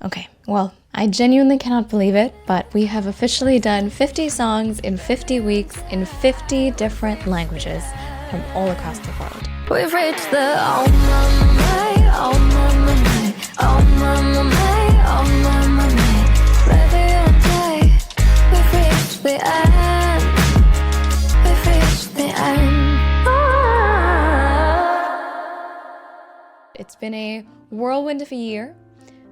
Okay, well, I genuinely cannot believe it, but we have officially done 50 songs in 50 weeks in 50 different languages from all across the world. We've reached the oh mama may, oh mama may, oh mama may, oh mama may. Ready or die, we've reached the end. We've reached the end. It's been a whirlwind of a year,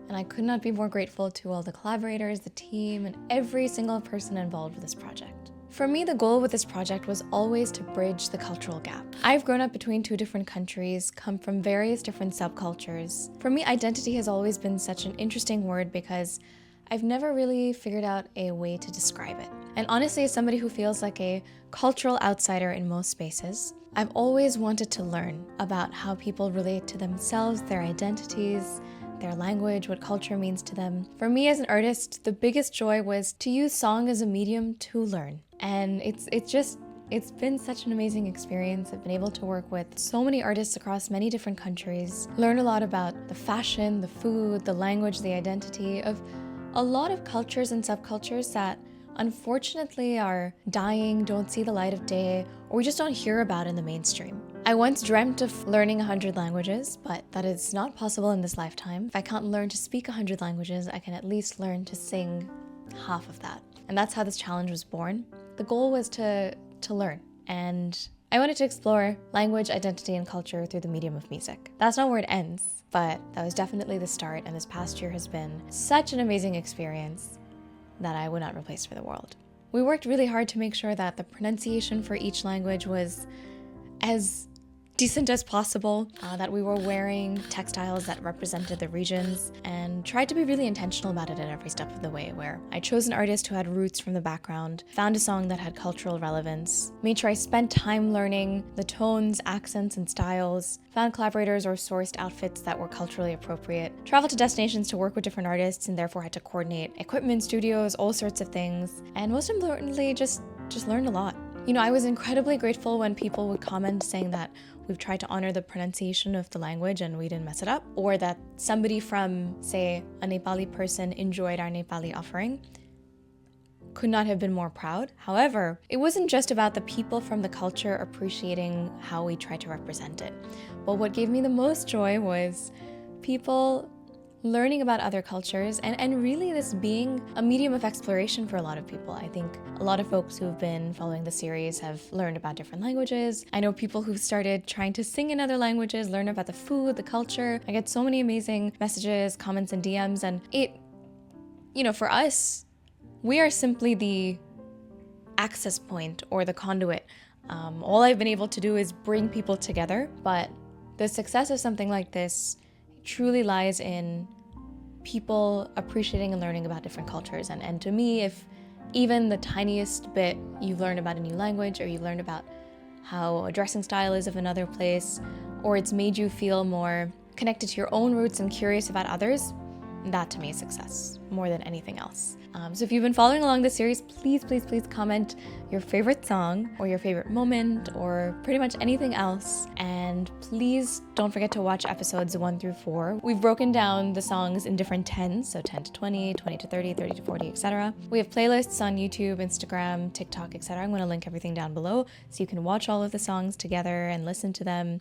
and I could not be more grateful to all the collaborators, the team, and every single person involved with this project. For me, the goal with this project was always to bridge the cultural gap. I've grown up between two different countries, come from various different subcultures. For me, identity has always been such an interesting word because I've never really figured out a way to describe it. And honestly, as somebody who feels like a cultural outsider in most spaces, I've always wanted to learn about how people relate to themselves, their identities, their language, what culture means to them. For me as an artist, the biggest joy was to use song as a medium to learn. And it's been such an amazing experience. I've been able to work with so many artists across many different countries, learn a lot about the fashion, the food, the language, the identity of a lot of cultures and subcultures that unfortunately are dying, don't see the light of day, or we just don't hear about in the mainstream. I once dreamt of learning 100 languages, but that is not possible in this lifetime. If I can't learn to speak 100 languages, I can at least learn to sing half of that. And that's how this challenge was born. The goal was to learn, and I wanted to explore language, identity, and culture through the medium of music. That's not where it ends, but that was definitely the start, and this past year has been such an amazing experience that I would not replace for the world. We worked really hard to make sure that the pronunciation for each language was as decent as possible, that we were wearing textiles that represented the regions, and tried to be really intentional about it at every step of the way, where I chose an artist who had roots from the background, found a song that had cultural relevance, made sure I spent time learning the tones, accents, and styles, found collaborators or sourced outfits that were culturally appropriate, traveled to destinations to work with different artists and therefore had to coordinate equipment, studios, all sorts of things, and most importantly, just learned a lot. You know, I was incredibly grateful when people would comment saying that we've tried to honor the pronunciation of the language and we didn't mess it up, or that somebody from, say, a Nepali person enjoyed our Nepali offering. Could not have been more proud. However, it wasn't just about the people from the culture appreciating how we tried to represent it. But what gave me the most joy was people learning about other cultures and really this being a medium of exploration for a lot of people. I think a lot of folks who've been following the series have learned about different languages. I know people who've started trying to sing in other languages, learn about the food, the culture. I get so many amazing messages, comments, and DMs, and it, you know, for us, we are simply the access point or the conduit. All I've been able to do is bring people together, but the success of something like this truly lies in people appreciating and learning about different cultures. And to me, if even the tiniest bit you've learned about a new language, or you learned about how a dressing style is of another place, or it's made you feel more connected to your own roots and curious about others, that to me is success more than anything else. So if you've been following along this series, please comment your favorite song or your favorite moment or pretty much anything else. And please don't forget to watch episodes 1 through 4. We've broken down the songs in different 10s, so 10 to 20, 20 to 30, 30 to 40, etc. We have playlists on YouTube, Instagram, TikTok, etc. I'm going to link everything down below so you can watch all of the songs together and listen to them.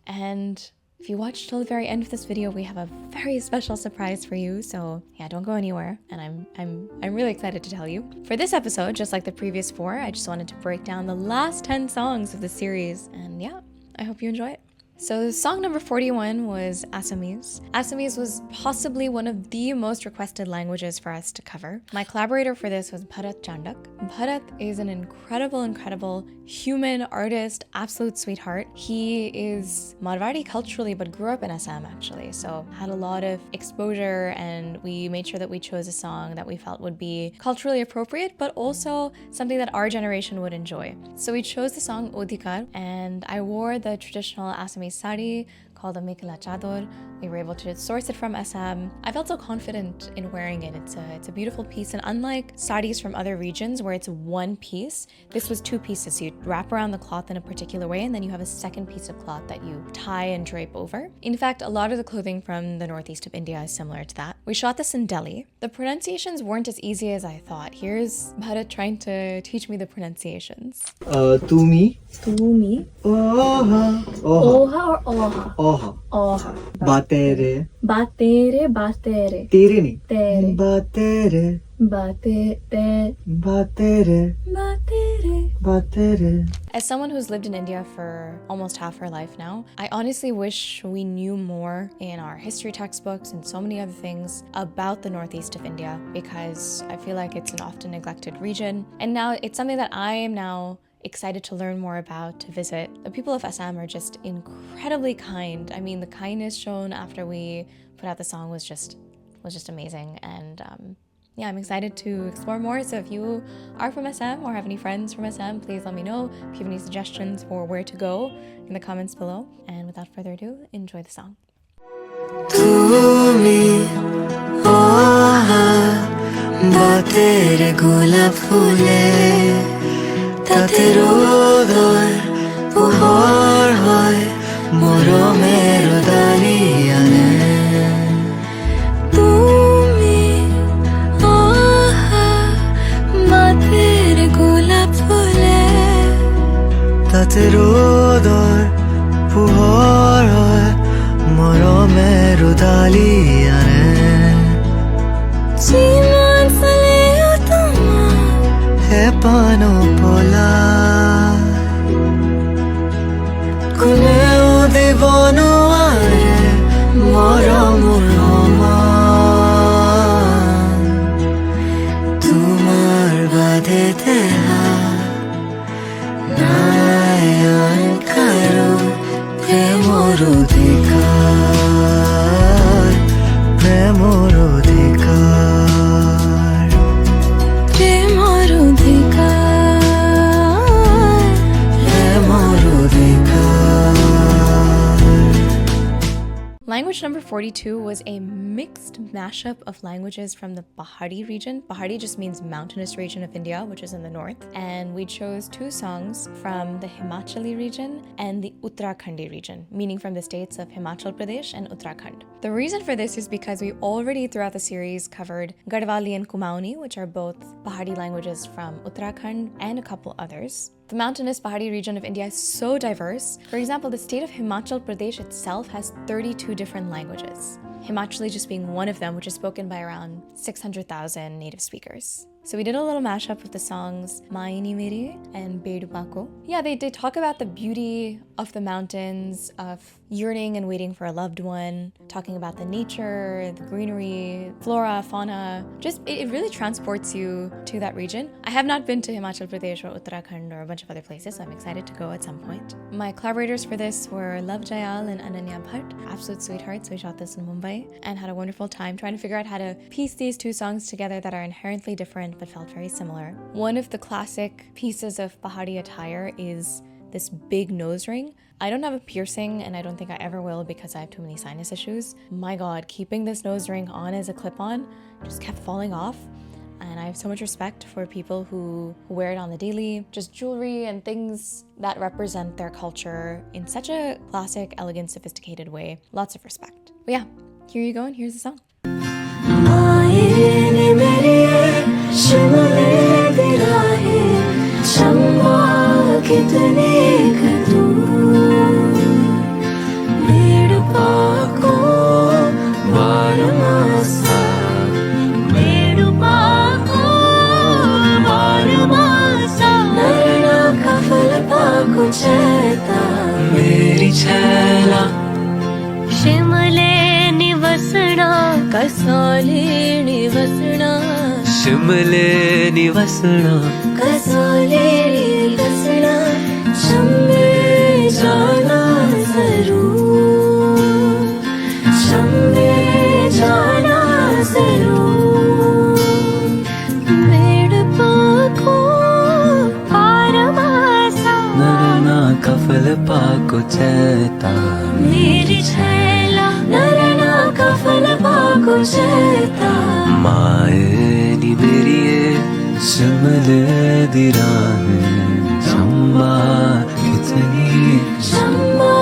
And if you watched till the very end of this video, we have a very special surprise for you, so yeah, don't go anywhere, and I'm really excited to tell you. For this episode, just like the previous 4, I just wanted to break down the last 10 songs of the series, and yeah, I hope you enjoy it. So song number 41 was Assamese. Assamese was possibly one of the most requested languages for us to cover. My collaborator for this was Bharat Chandak. Bharat is an incredible human artist, absolute sweetheart. He is Marwari culturally, but grew up in Assam actually, so had a lot of exposure, and we made sure that we chose a song that we felt would be culturally appropriate, but also something that our generation would enjoy. So we chose the song Odhikar, and I wore the traditional Assamese sari called the Mekhla Chador. We were able to source it from Assam. I felt so confident in wearing it. It's a beautiful piece, and unlike saris from other regions where it's one piece, this was two pieces. So you wrap around the cloth in a particular way, and then you have a second piece of cloth that you tie and drape over. In fact, a lot of the clothing from the northeast of India is similar to that. We shot this in Delhi. The pronunciations weren't as easy as I thought. Here's Bharat trying to teach me the pronunciations. Tumi. Tumi. Oha. Oha. Oha or oha? Oha. Oha. Batere. Batere, batere. Tere nahi. Tere. Batere. Batere. Batere. Batere. Batere. As someone who's lived in India for almost half her life now, I honestly wish we knew more in our history textbooks and so many other things about the northeast of India, because I feel like it's an often neglected region. And now it's something that I am now excited to learn more about, to visit. The people of Assam are just incredibly kind. I mean, the kindness shown after we put out the song was just amazing. And yeah, I'm excited to explore more. So if you are from Assam or have any friends from Assam, please let me know. If you have any suggestions for where to go in the comments below. And without further ado, enjoy the song. Tumi, oha, batere gulab phule, tate rodor, puhor hoy, moro mero daliyane. Tumi, oha, batere gulab phule, tate rodor, puhor hoy, moro mero daliyane. Chiman sale utama, he pano pola, kune ude bono are, moro muroma. Tumar bade teha, nayan karo, premoro dikar, premoro dikar, premoro dikar, premoro dikar. Language number 42 was a mixed mashup of languages from the Pahari region. Pahari just means mountainous region of India, which is in the north. And we chose two songs from the Himachali region and the Uttarakhandi region, meaning from the states of Himachal Pradesh and Uttarakhand. The reason for this is because we already throughout the series covered Garhwali and Kumaoni, which are both Pahari languages from Uttarakhand, and a couple others. The mountainous Pahari region of India is so diverse. For example, the state of Himachal Pradesh itself has 32 different languages. Himachali just being one of them, which is spoken by around 600,000 native speakers. So we did a little mashup with the songs Maini Meri and Bedu Pako. Yeah, they talk about the beauty of the mountains, of yearning and waiting for a loved one, talking about the nature, the greenery, flora, fauna. Just, it really transports you to that region. I have not been to Himachal Pradesh or Uttarakhand or a bunch of other places, so I'm excited to go at some point. My collaborators for this were Love Jayal and Ananya Bhatt, absolute sweethearts. We shot this in Mumbai and had a wonderful time trying to figure out how to piece these two songs together that are inherently different but felt very similar. One of the classic pieces of Pahari attire is this big nose ring. I don't have a piercing, and I don't think I ever will because I have too many sinus issues. My God, keeping this nose ring on as a clip-on just kept falling off. And I have so much respect for people who wear it on the daily. Just jewelry and things that represent their culture in such a classic, elegant, sophisticated way. Lots of respect. But yeah, here you go, and here's the song. Maini meri, shimle dirahe, chamba kitne kadu, bedu pako, baramasa, bedu pako, baramasa, narna kafal pako cheta, meri chela. Shimle nivasna, kasole nivasna, shimle nivasna, kasole nivasna, chambe jana zarur, chambe jana zarur, med pako paramasa, narna kafal pako cheta, meri ചേത്താ മായനി മെരിയെ ശമലദിരാന് champa കിതനി शम्मा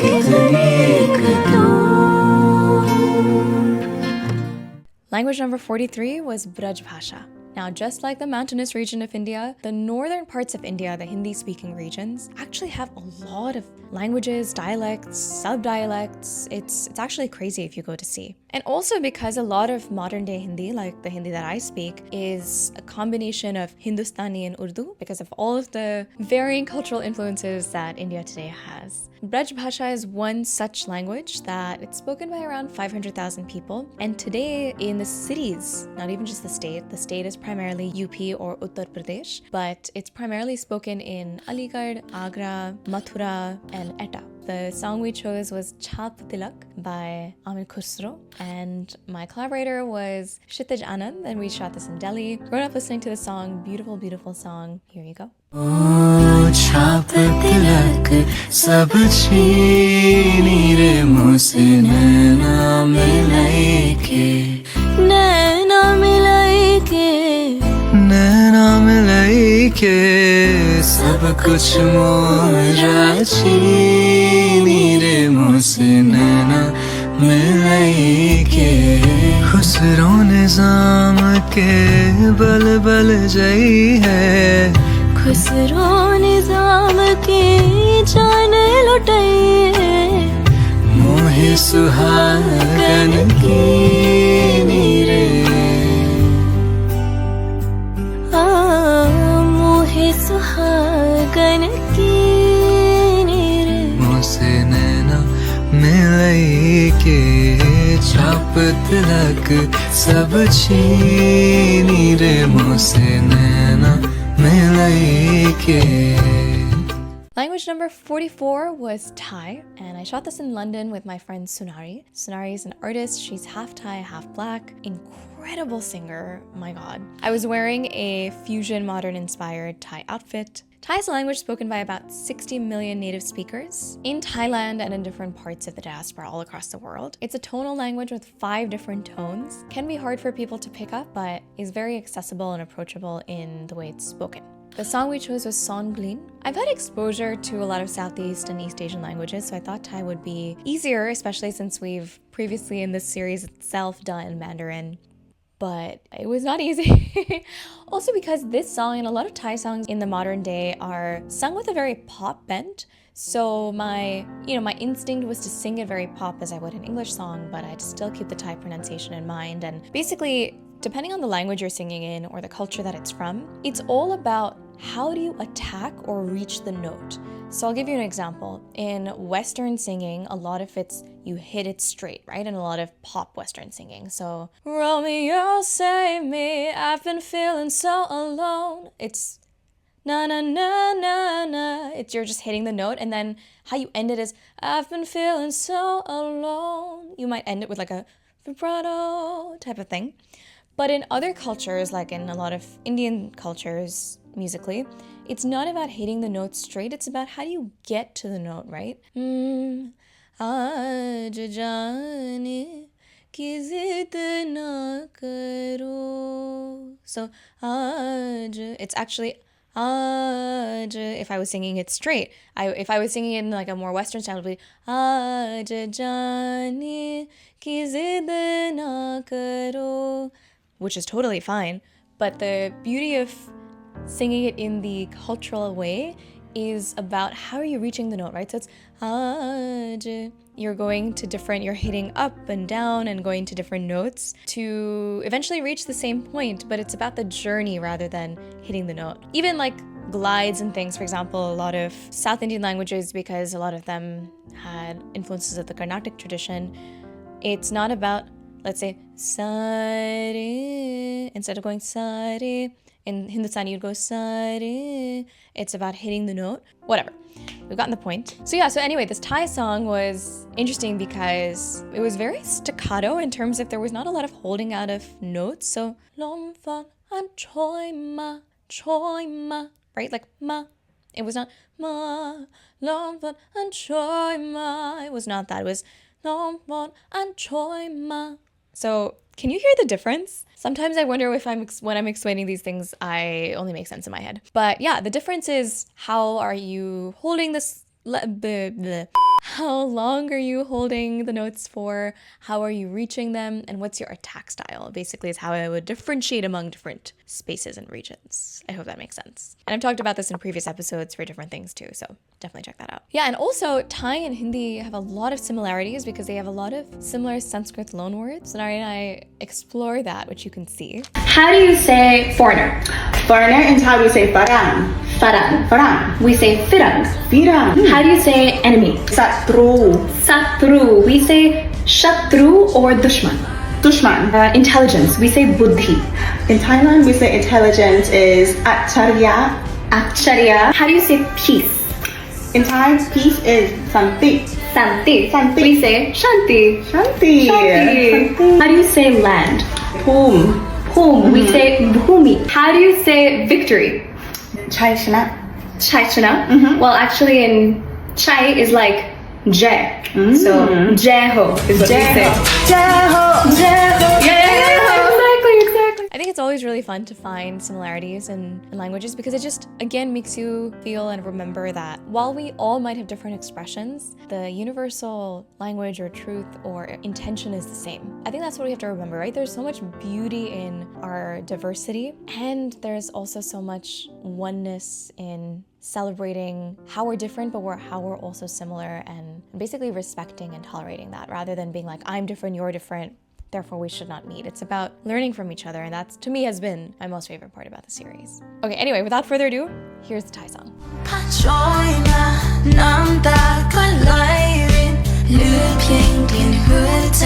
कितनी कतो Language number 43 was Braj Bhasha. Now, just like the mountainous region of India, the northern parts of India, the Hindi-speaking regions, actually have a lot of languages, dialects, sub-dialects. It's actually crazy if you go to see. And also because a lot of modern-day Hindi, like the Hindi that I speak, is a combination of Hindustani and Urdu because of all of the varying cultural influences that India today has. Braj Bhasha is one such language that it's spoken by around 500,000 people. And today in the cities, not even just the state is primarily UP or Uttar Pradesh, but it's primarily spoken in Aligarh, Agra, Mathura, and Etah. The song we chose was Chap Tilak by Amir Khusro, and my collaborator was Kshitij Anand, and we shot this in Delhi. Grown up listening to the song, beautiful, beautiful song. Here you go. छाप तिलक सब छीनी रे मुझसे नैना मिलाई के नैना मिलाई के नैना मिलाई के सब कुछ मोरा छीनी रे मुझसे नैना मिलाई के खुसरो निजाम के बल बल जई है खुसरो निजाम की जान लुटाई मोहे सुहागन की नीरे मोहे सुहागन की नीरे मुझसे नैना मिलाई के छाप तिलक सब छीनी रे मुझसे नैना मिलाई के. Language number 44 was Thai, and I shot this in London with my friend Sunari. Sunari is an artist. She's half Thai, half black. Incredible singer, my god. I was wearing a fusion modern-inspired Thai outfit. Thai is a language spoken by about 60 million native speakers in Thailand and in different parts of the diaspora all across the world. It's a tonal language with 5 different tones. Can be hard for people to pick up, but is very accessible and approachable in the way it's spoken. The song we chose was Songleen. I've had exposure to a lot of Southeast and East Asian languages, so I thought Thai would be easier, especially since we've previously in this series itself done Mandarin. But it was not easy. Also because this song and a lot of Thai songs in the modern day are sung with a very pop bent. So my instinct was to sing it very pop as I would an English song, but I'd still keep the Thai pronunciation in mind. And basically, depending on the language you're singing in or the culture that it's from, it's all about how do you attack or reach the note. So I'll give you an example. In Western singing, a lot of it's you hit it straight, right? And a lot of pop Western singing. So, Romeo, save me, I've been feeling so alone. It's na na na na na. You're just hitting the note, and then how you end it is I've been feeling so alone. You might end it with like a vibrato type of thing. But in other cultures, like in a lot of Indian cultures musically, it's not about hitting the note straight, it's about how do you get to the note, right? Aaj jaane ki zid na karo. So aaj, it's actually aaj. If I was singing it straight, if I was singing it in like a more Western style, it would be aaj jaane ki zid na karo, which is totally fine. But the beauty of singing it in the cultural way is about how are you reaching the note, right? So it's aaj. You're hitting up and down and going to different notes to eventually reach the same point, but it's about the journey rather than hitting the note. Even like glides and things, for example, a lot of South Indian languages, because a lot of them had influences of the Carnatic tradition, it's not about, let's say, sare, instead of going sare. In Hindustani, you'd go sare. It's about hitting the note. Whatever. We've gotten the point. So anyway, this Thai song was interesting because it was very staccato in terms of there was not a lot of holding out of notes. So, lom fan and choi ma, right? Like ma. It was not ma, lom fan and choi ma. It was not that. It was So, can you hear the difference? Sometimes I wonder if when I'm explaining these things, I only make sense in my head. But yeah, the difference is how are you holding this? How long are you holding the notes for? How are you reaching them? And what's your attack style? Basically, is how I would differentiate among different spaces and regions. I hope that makes sense. And I've talked about this in previous episodes for different things too, so definitely check that out. Yeah, and also Thai and Hindi have a lot of similarities because they have a lot of similar Sanskrit loanwords. And I explore that, which you can see. How do you say foreigner? Foreigner in Thai we say Farang. Farang. Farang. We say firang. Firang. How do you say enemy? Satru. Satru. We say shatru or dushman. Dushman. Intelligence. We say buddhi. In Thailand we say intelligence is Acharya. Acharya. How do you say peace? In Thai peace is Santi. Santi. Santi. We say shanti. Shanti. Shanti. How do you say land? Poom. Home. We say bhumi. How do you say victory? Chai Shana. Chai chana. Well, actually, in chai is like jai. So jai ho is what we say. Jai ho. Jai ho. Yeah, exactly. I think it's always really fun to find similarities in languages because it just, again, makes you feel and remember that while we all might have different expressions, the universal language or truth or intention is the same. I think that's what we have to remember, right? There's so much beauty in our diversity, and there's also so much oneness in celebrating how we're different, but how we're also similar, and basically respecting and tolerating that rather than being like, I'm different, you're different, therefore we should not meet. It's about learning from each other, and that's, to me, has been my most favorite part about the series. Okay, anyway, without further ado, here's the Thai song. ช่วยมาน้ำตาก็ไหลรินเหลือเพียงกลิ่นหัวใจ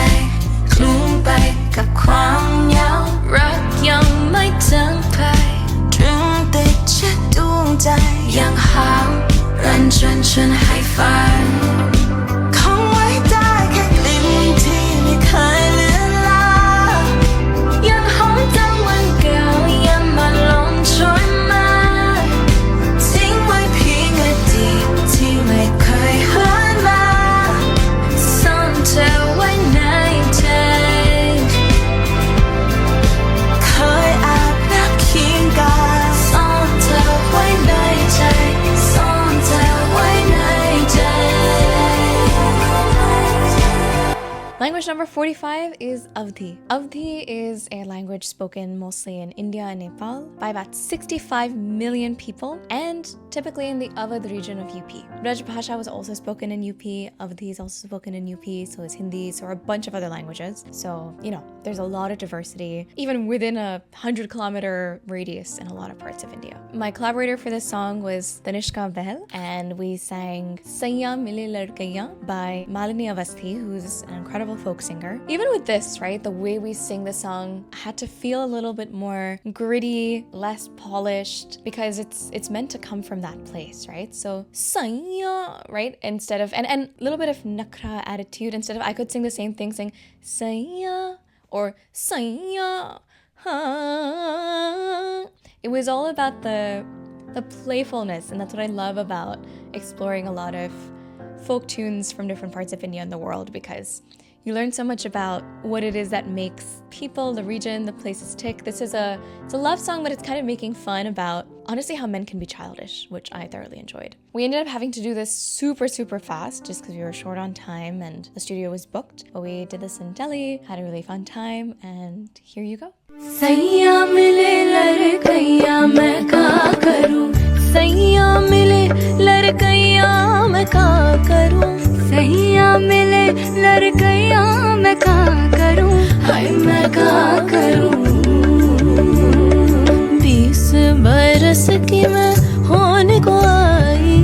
คลุ้งไปกับความเหงารักยังไม่จางไปตรึงติดชิดดวงใจยังหารันจนฉันให้ฝันคงไว้ได้แค่กลิ่นที่ไม่เคยเลือนลางยังหอมจังวันเก่ายังมาลมชวนมาทิ้งไว้เพียงอดีตที่ไม่เคยหวนมาซ่อนเธอไว้ในใจเคยแอบนับเคียงกันซ่อนเธอไว้ในใจซ่อนเธอไว้ในใจ Language number 45 is Avdi. Avdi is a language spoken mostly in India and Nepal by about 65 million people, and typically in the Awadh region of UP. Brajbhasha was also spoken in UP, Avdi is also spoken in UP, so is Hindi, so are a bunch of other languages. So, there's a lot of diversity, even within a 100-kilometer radius in a lot of parts of India. My collaborator for this song was Tanishka Behl, and we sang Saiya Mile Ladkaiyan by Malini Avasthi, who's an incredible folk singer. Even with this, right, the way we sing the song had to feel a little bit more gritty, less polished, because it's meant to come from that place, right? So Saiya, right, instead of and a little bit of nakra attitude. Instead of, I could sing the same thing, saying Saiya or Saiya. It was all about the playfulness, and that's what I love about exploring a lot of folk tunes from different parts of India and the world, because you learn so much about what it is that makes people, the region, the places tick. It's a love song, but it's kind of making fun about, honestly, how men can be childish, which I thoroughly enjoyed. We ended up having to do this super, super fast just because we were short on time and the studio was booked. But we did this in Delhi, had a really fun time, and here you go. सैया मिले लड़कैया मैं का करूं सैया मिले लड़कैया मैं का करूं सैया मिले लड़कैया मैं का करूं हाय मैं का करूं 20 बरस की मैं होने को आई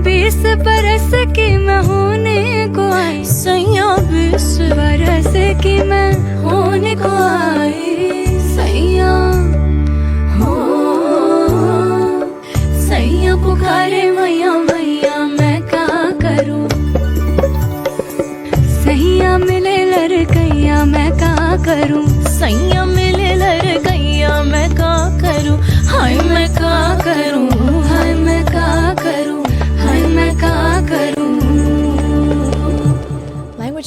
20 बरस की मैं होने को आई सैया 20 बरस की मैं होने को आई सैया हो सैया पुकारे मैया मैया मैं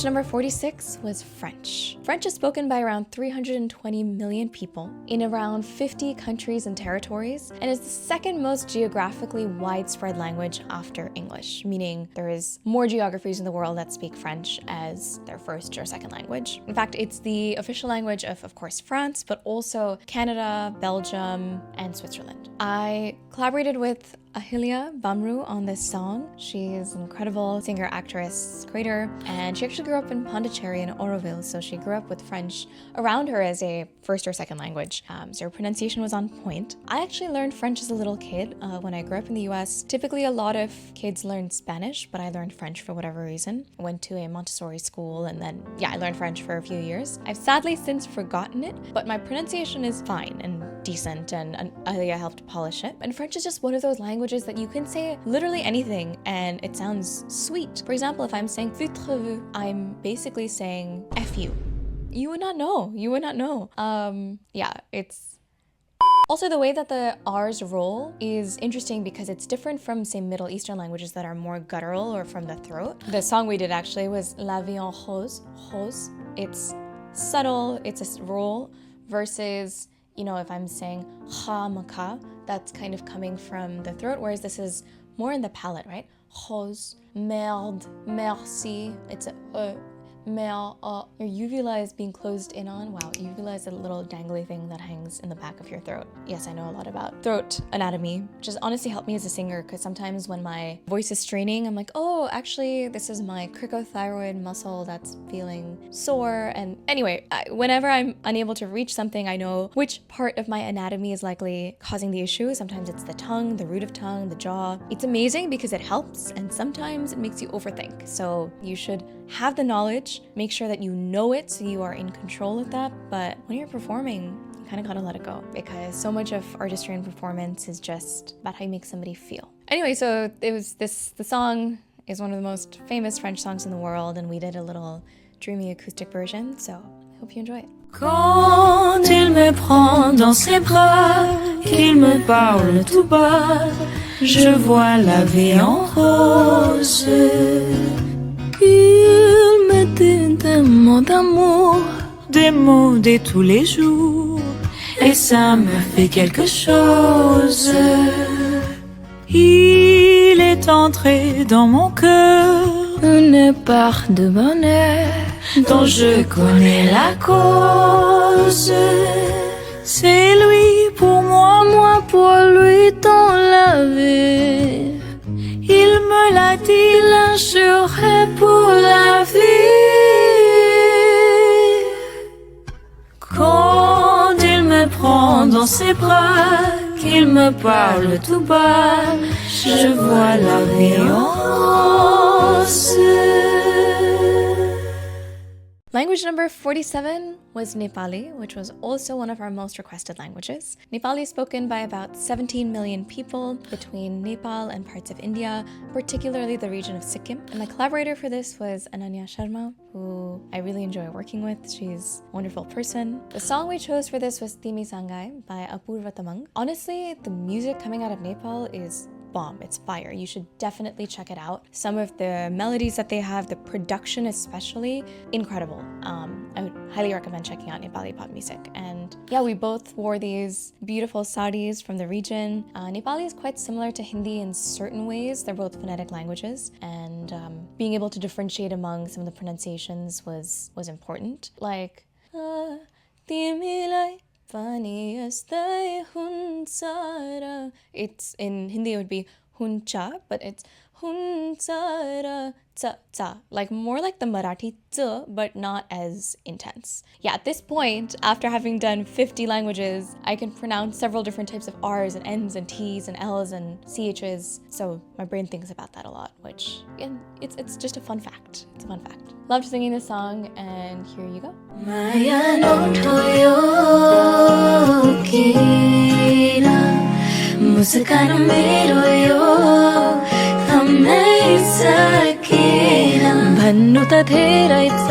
number 46 was French. French is spoken by around 320 million people in around 50 countries and territories, and is the second most geographically widespread language after English, meaning there is more geographies in the world that speak French as their first or second language. In fact, it's the official language of course, France, but also Canada, Belgium, and Switzerland. I collaborated with Ahilia Bamru on this song. She is an incredible singer, actress, creator, and she actually grew up in Pondicherry in Oroville, so she grew up with French around her as a first or second language, so her pronunciation was on point. I actually learned French as a little kid when I grew up in the US. Typically, a lot of kids learn Spanish, but I learned French for whatever reason. I went to a Montessori school, and then, I learned French for a few years. I've sadly since forgotten it, but my pronunciation is fine and decent, and Ahilia helped polish it. And French is just one of those languages that you can say literally anything and it sounds sweet. For example, if I'm saying "futre vu," I'm basically saying F you. You would not know. It's... Also, the way that the R's roll is interesting because it's different from, say, Middle Eastern languages that are more guttural or from the throat. The song we did actually was La Vie en Rose. Rose. It's subtle, it's a roll, versus, if I'm saying ha maka, that's kind of coming from the throat, whereas this is more in the palate, right? Rose, merde, merci. It's a your uvula is being closed in on. Wow, uvula is a little dangly thing that hangs in the back of your throat. Yes, I know a lot about throat anatomy, which has honestly helped me as a singer, because sometimes when my voice is straining, I'm like, oh, actually, this is my cricothyroid muscle that's feeling sore. And anyway, whenever I'm unable to reach something, I know which part of my anatomy is likely causing the issue. Sometimes it's the tongue, the root of tongue, the jaw. It's amazing because it helps, and sometimes it makes you overthink. So you should have the knowledge, make sure that you know it so you are in control of that, but when you're performing, you kind of gotta let it go, because so much of artistry and performance is just about how you make somebody feel. Anyway, so the song is one of the most famous French songs in the world, and we did a little dreamy acoustic version, so I hope you enjoy it. Quand il me prend dans ses bras, qu'il me parle tout bas, je vois la vie en rose. Il me dit des mots d'amour, des mots de tous les jours, et ça me fait quelque chose. Il est entré dans mon cœur, une part de bonheur dont je connais la cause. C'est lui pour moi, moi pour lui dans la vie. Il me l'a dit, l'un serait pour la vie. Quand il me prend dans ses bras, qu'il me parle tout bas, je vois la vie en rose. Language number 47 was Nepali, which was also one of our most requested languages. Nepali is spoken by about 17 million people between Nepal and parts of India, particularly the region of Sikkim. And my collaborator for this was Ananya Sharma, who I really enjoy working with. She's a wonderful person. The song we chose for this was Timi Sangai by Apurva Tamang. Honestly, the music coming out of Nepal is bomb. It's fire. You should definitely check it out. Some of the melodies that they have, the production especially, incredible. I would highly recommend checking out Nepali pop music. And yeah, we both wore these beautiful saris from the region. Nepali is quite similar to Hindi in certain ways. They're both phonetic languages, and being able to differentiate among some of the pronunciations was important. Like, it's in Hindi it would be huncha, but it's hunchara cha cha, like more like the Marathi cha, but not as intense. Yeah, at this point, after having done 50 languages, I can pronounce several different types of R's and N's and T's and L's and CH's, so my brain thinks about that a lot, which, again, it's just a fun fact. It's a fun fact. Loved singing this song, and here you go. Maya no toyo kira, musukana mero yo, hamai sakira. Bhannu ta धेरै छ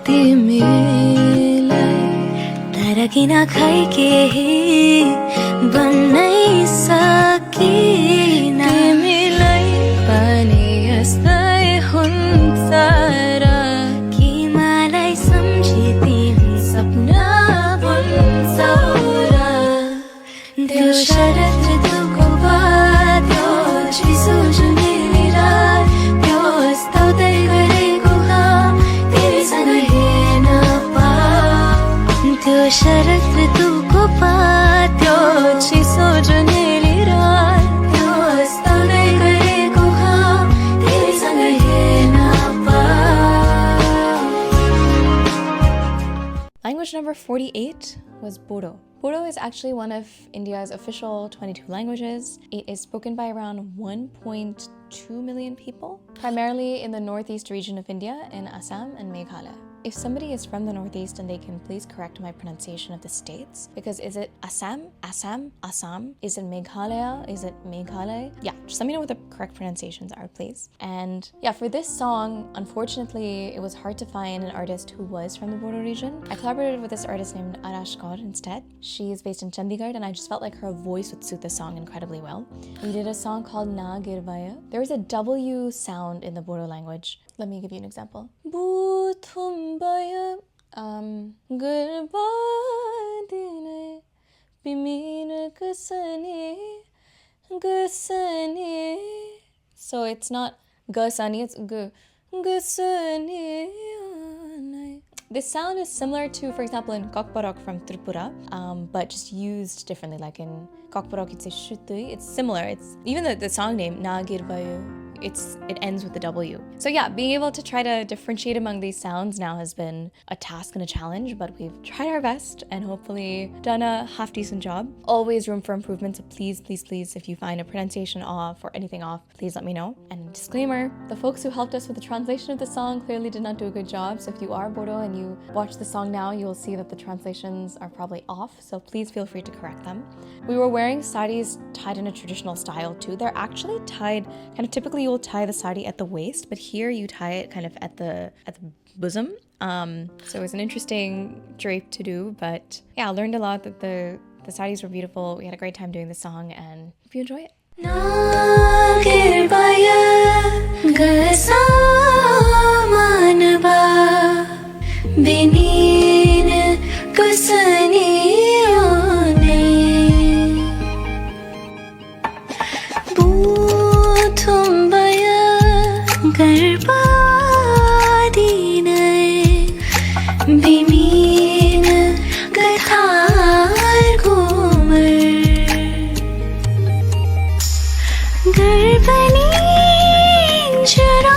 तिमीलाई, तर किन खै केही भन्नै सकिन. तिमीलाई पनि यस्तै हुन्छ Language number 48 was Bodo. Bodo is actually one of India's official 22 languages. It is spoken by around 1.2 million people, primarily in the northeast region of India in Assam and Meghalaya. If somebody is from the Northeast and they can please correct my pronunciation of the states, because is it Assam? Assam? Is it Meghalaya? Is it Meghalaya? Yeah, just let me know what the correct pronunciations are, please. And yeah, for this song, unfortunately, it was hard to find an artist who was from the Bodo region. I collaborated with this artist named Arash Kaur instead. She is based in Chandigarh, and I just felt like her voice would suit the song incredibly well. We did a song called Na Girbaya. There is a W sound in the Bodo language. Let me give you an example. Buthumbaya Girbadine Bimina Gusani. So it's not Gusani, it's Gusani. This sound is similar to, for example, in Kokborok from Tripura, but just used differently. Like in Kokborok, it's a shutui. It's similar. It's even the song name Na Girbayu. It ends with the W. So yeah, being able to try to differentiate among these sounds now has been a task and a challenge, but we've tried our best and hopefully done a half decent job. Always room for improvement, so please, if you find a pronunciation off or anything off, please let me know. And disclaimer, the folks who helped us with the translation of the song clearly did not do a good job, so if you are Bodo and you watch the song now, you'll see that the translations are probably off, so please feel free to correct them. We were wearing saris tied in a traditional style too. They're actually tied, kind of typically you will tie the sari at the waist, but here you tie it kind of at the bosom. So it was an interesting drape to do, but yeah, I learned a lot. That the saris were beautiful. We had a great time doing the song, and hope you enjoy it. Na girbaya gasamanba benin kusanione buthumbaya garbadine bimin gathar gumar Garbani jara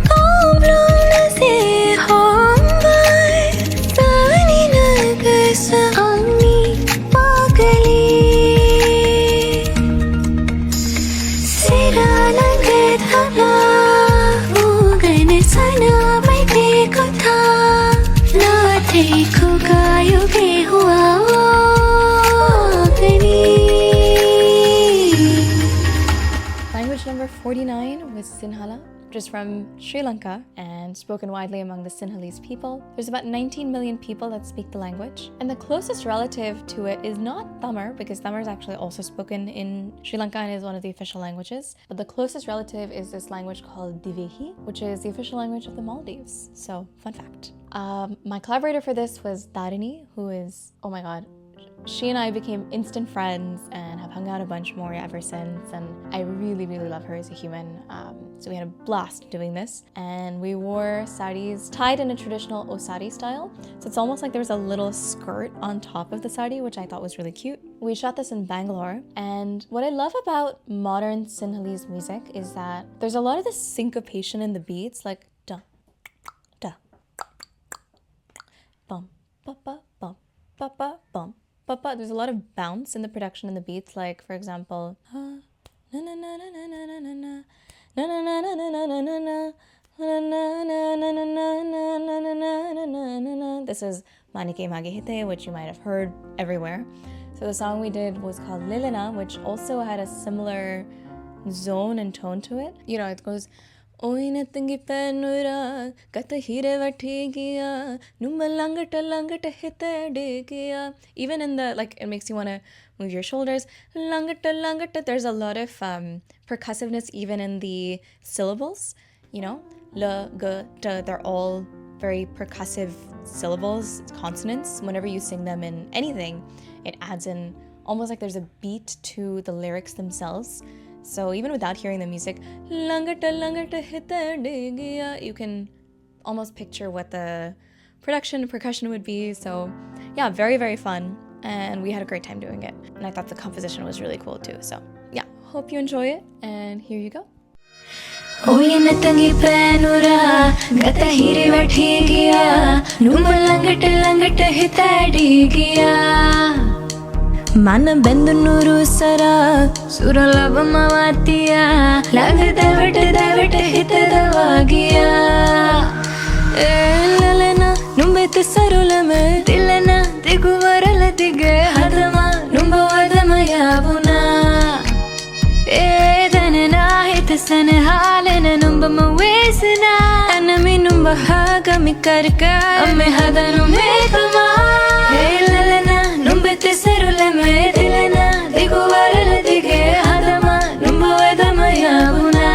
problem nase hombai sani nagasa ani pagali sira nagadhala ugane sana mai dekho tha na dekho gayo ke hua Language number 49 was Sinhala, which is from Sri Lanka and spoken widely among the Sinhalese people. There's about 19 million people that speak the language. And the closest relative to it is not Tamil, because Tamil is actually also spoken in Sri Lanka and is one of the official languages. But the closest relative is this language called Divehi, which is the official language of the Maldives. So, fun fact. My collaborator for this was Tarini, who is, oh my god, she and I became instant friends and have hung out a bunch more ever since, and I really love her as a human. So we had a blast doing this, and we wore saris tied in a traditional Osari style. So it's almost like there was a little skirt on top of the sari, which I thought was really cute. We shot this in Bangalore, and what I love about modern Sinhalese music is that there's a lot of this syncopation in the beats, like da, da, bum, ba, ba, bum, ba, ba, bum. But there's a lot of bounce in the production and the beats, like for example, this is Manike Magehite, which you might have heard everywhere. So the song we did was called Lilina, which also had a similar zone and tone to it. You know, it goes even in the like, it makes you want to move your shoulders. There's a lot of percussiveness even in the syllables, you know, they're all very percussive syllables, consonants. Whenever you sing them in anything, it adds in almost like there's a beat to the lyrics themselves. So even without hearing the music, you can almost picture what the production and percussion would be. So yeah, very fun, and we had a great time doing it. And I thought the composition was really cool too. So yeah, hope you enjoy it, and here you go. 오인했던 기쁜 우라 가다 히리 발튀기야 눈물 랑긋 히타리기야 Mana bendu nuru sara Sura lava mawatiya Lag davit hitadawagiya Lalana numbete sarulame Dilana diguvarala dige Hadama numba vadama yavuna Danana hitasana halana numba mawisana Anami numba hagami karka Ame hadanu mekama Lalana numbete sarulame Dilana diguvarala dige Hadama numba vadama yavuna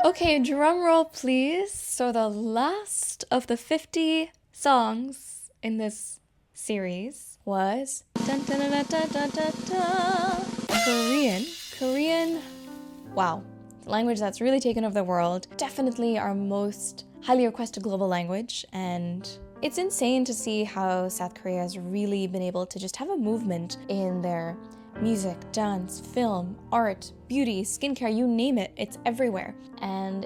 Okay, drum roll please. So the last of the 50 songs in this series was dun, dun, dun, dun, dun, dun, dun, Korean. Korean, wow. Language that's really taken over the world. Definitely our most highly requested global language, and it's insane to see how South Korea has really been able to just have a movement in their music, dance, film, art, beauty, skincare, you name it, it's everywhere. And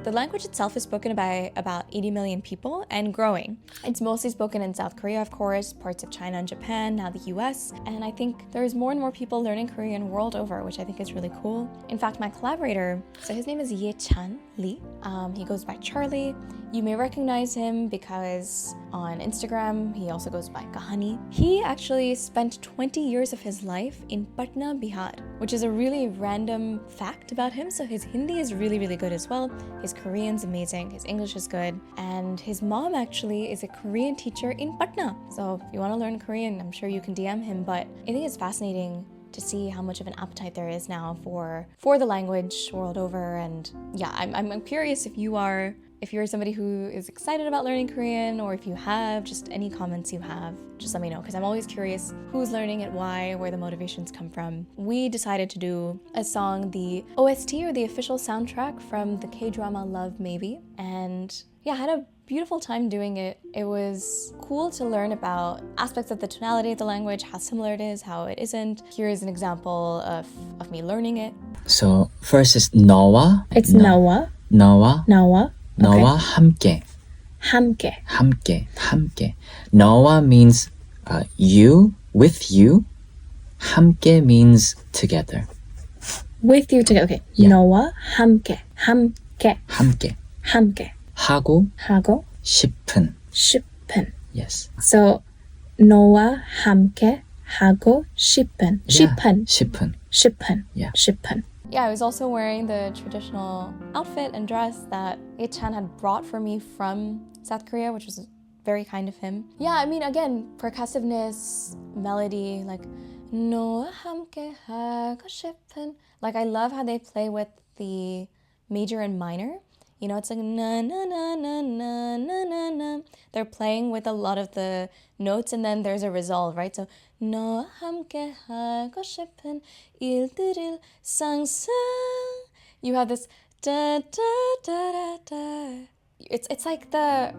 the language itself is spoken by about 80 million people and growing. It's mostly spoken in South Korea, of course, parts of China and Japan, now the US, and I think there's more and more people learning Korean world over, which I think is really cool. In fact, my collaborator, so his name is Ye-chan Lee. He goes by Charlie. You may recognize him because on Instagram, he also goes by Kahani. He actually spent 20 years of his life in Patna, Bihar, which is a really random fact about him. So his Hindi is really, really good as well. His Korean's amazing, his English is good. And his mom actually is a Korean teacher in Patna. So if you want to learn Korean, I'm sure you can DM him. But I think it's fascinating to see how much of an appetite there is now for the language world over. And yeah, I'm curious if you're somebody who is excited about learning Korean, or if you have just any comments you have, just let me know, because I'm always curious who's learning it, why, where the motivations come from. We decided to do a song, the OST, or the official soundtrack from the K-drama Love Maybe, and yeah, I had a beautiful time doing it. It was cool to learn about aspects of the tonality of the language, how similar it is, how it isn't. Here is an example of me learning it. So first is 너와. It's 나와. 너와. 나와. 너와 함께. 함께. 함께. 너와 means you, with you. 함께 means together. With you together. Okay. Yeah. 너와 함께. 함께. 함께. 하고 싶은. Yes. So 너와 함께 하고 싶은. 싶은. Yeah. Yeah, I was also wearing the traditional outfit and dress that Ye-chan had brought for me from South Korea, which was very kind of him. Yeah, I mean, again, percussiveness, melody, like 너와 함께 하고 싶은. Like, I love how they play with the major and minor. You know, it's like na na na na na na na na. They're playing with a lot of the notes, and then there's a resolve, right? So 너와 함께 하고 싶은 일들을 상상. You have this da da da da da. It's like the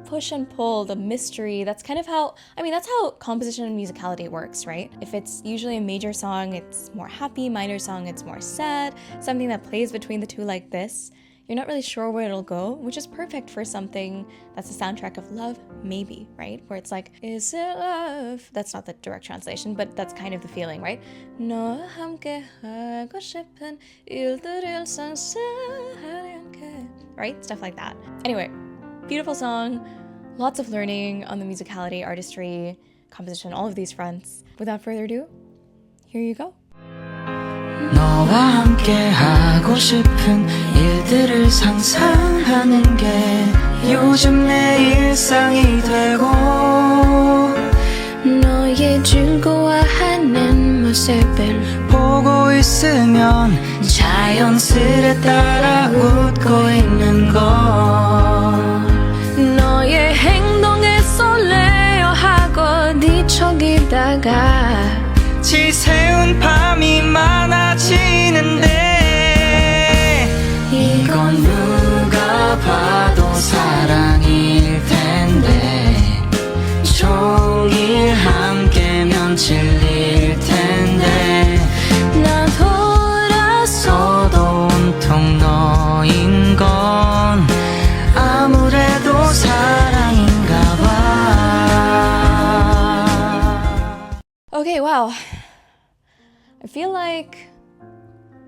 push and pull, the mystery. That's kind of how, that's how composition and musicality works, right? If it's usually a major song, it's more happy. Minor song, it's more sad. Something that plays between the two like this. You're not really sure where it'll go, which is perfect for something that's a soundtrack of Love Maybe, right? Where it's like, is it love? That's not the direct translation, but that's kind of the feeling, right? 너와 함께 하고 싶은 일들을 상상하려게. Right? Stuff like that. Anyway, beautiful song. Lots of learning on the musicality, artistry, composition, all of these fronts. Without further ado, here you go. 너와 함께 하고 싶은 일들을 상상하는 게 요즘 내 일상이 되고 너의 즐거워하는 모습을 보고 있으면 자연스레 따라 웃고 있는 걸 너의 행동에 설레어하고 뒤척이다가 지새운 밤이 많아지는데 이건 누가 봐도 사랑일 텐데 종일 함께면 질릴 텐데 나도 wow. I feel like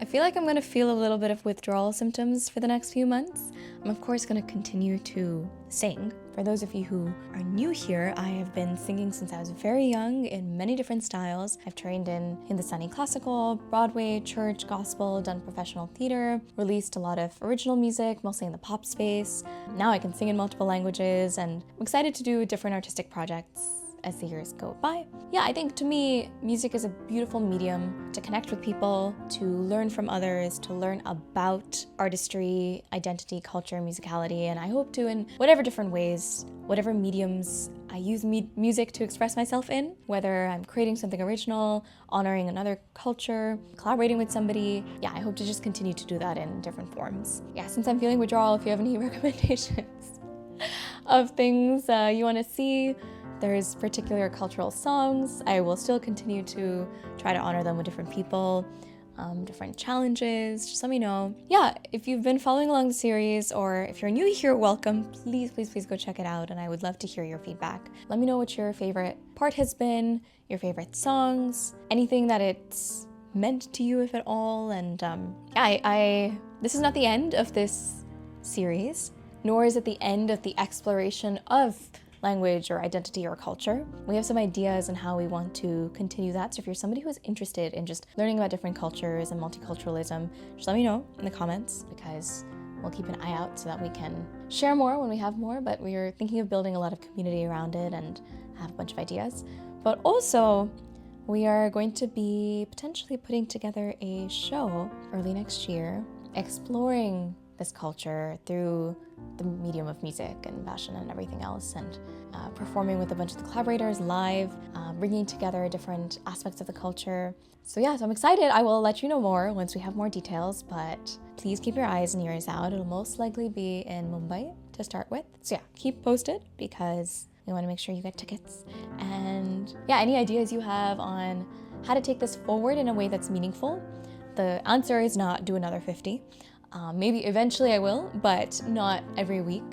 I'm gonna feel a little bit of withdrawal symptoms for the next few months. I'm of course gonna continue to sing. For those of you who are new here, I have been singing since I was very young in many different styles. I've trained in Hindustani classical, Broadway, church, gospel, done professional theater, released a lot of original music, mostly in the pop space. Now I can sing in multiple languages, and I'm excited to do different artistic projects as the years go by. Yeah, I think to me, music is a beautiful medium to connect with people, to learn from others, to learn about artistry, identity, culture, musicality, and I hope to, in whatever different ways, whatever mediums I use music to express myself in, whether I'm creating something original, honoring another culture, collaborating with somebody, yeah, I hope to just continue to do that in different forms. Yeah, since I'm feeling withdrawal, if you have any recommendations of things you want to see, there's particular cultural songs. I will still continue to try to honor them with different people, different challenges. Just let me know. Yeah, if you've been following along the series, or if you're new here, welcome. Please go check it out, and I would love to hear your feedback. Let me know what your favorite part has been, your favorite songs, anything that it's meant to you, if at all. And this is not the end of this series, nor is it the end of the exploration of language or identity or culture. We have some ideas on how we want to continue that. So if you're somebody who is interested in just learning about different cultures and multiculturalism, just let me know in the comments, because we'll keep an eye out so that we can share more when we have more. But we are thinking of building a lot of community around it and have a bunch of ideas. But also, we are going to be potentially putting together a show early next year, exploring this culture through the medium of music and fashion and everything else, and performing with a bunch of the collaborators live, bringing together different aspects of the culture. So I'm excited. I will let you know more once we have more details, but please keep your eyes and ears out. It'll most likely be in Mumbai to start with. So keep posted, because we want to make sure you get tickets. And any ideas you have on how to take this forward in a way that's meaningful. The answer is not do another 50. Maybe eventually I will, but not every week.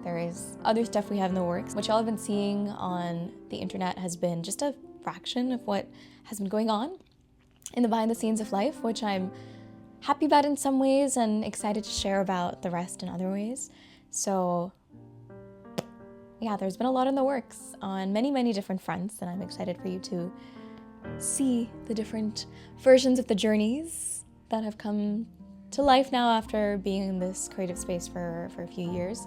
There is other stuff we have in the works. What y'all have been seeing on the internet has been just a fraction of what has been going on in the behind the scenes of life, which I'm happy about in some ways and excited to share about the rest in other ways. So there's been a lot in the works on many, many different fronts, and I'm excited for you to see the different versions of the journeys that have come to life now after being in this creative space for a few years.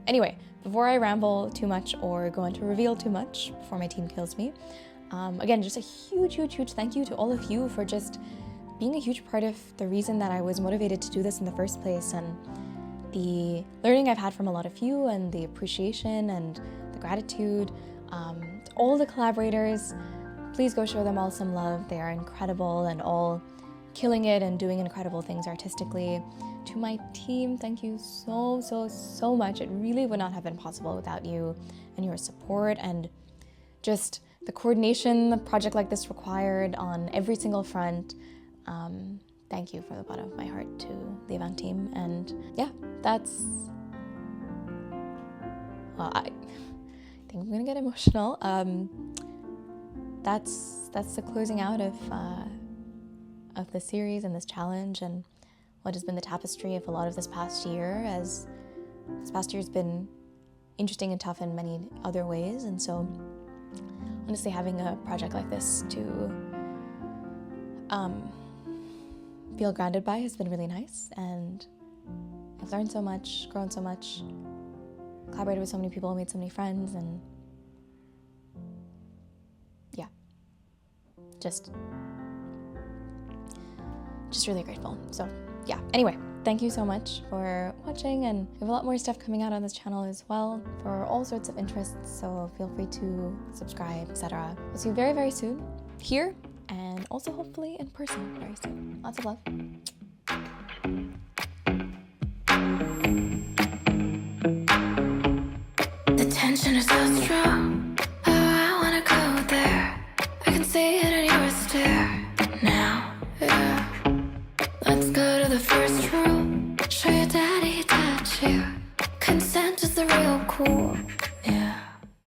Anyway, before I ramble too much or go into reveal too much before my team kills me, again, just a huge thank you to all of you for just being a huge part of the reason that I was motivated to do this in the first place, and the learning I've had from a lot of you, and the appreciation and the gratitude. To all the collaborators, please go show them all some love. They are incredible and all killing it and doing incredible things artistically. To my team, thank you so much. It really would not have been possible without you and your support, and just the coordination a project like this required on every single front. Thank you from the bottom of my heart to the event team. And that's, I think I'm gonna get emotional. That's the closing out of the series and this challenge, and what has been the tapestry of a lot of this past year, as this past year has been interesting and tough in many other ways. And so honestly, having a project like this to feel grounded by has been really nice, and I've learned so much, grown so much, collaborated with so many people, made so many friends, and just really grateful. So anyway, thank you so much for watching, and we have a lot more stuff coming out on this channel as well for all sorts of interests, so feel free to subscribe, etc. We'll see you very soon here, and also hopefully in person very soon. Lots of love.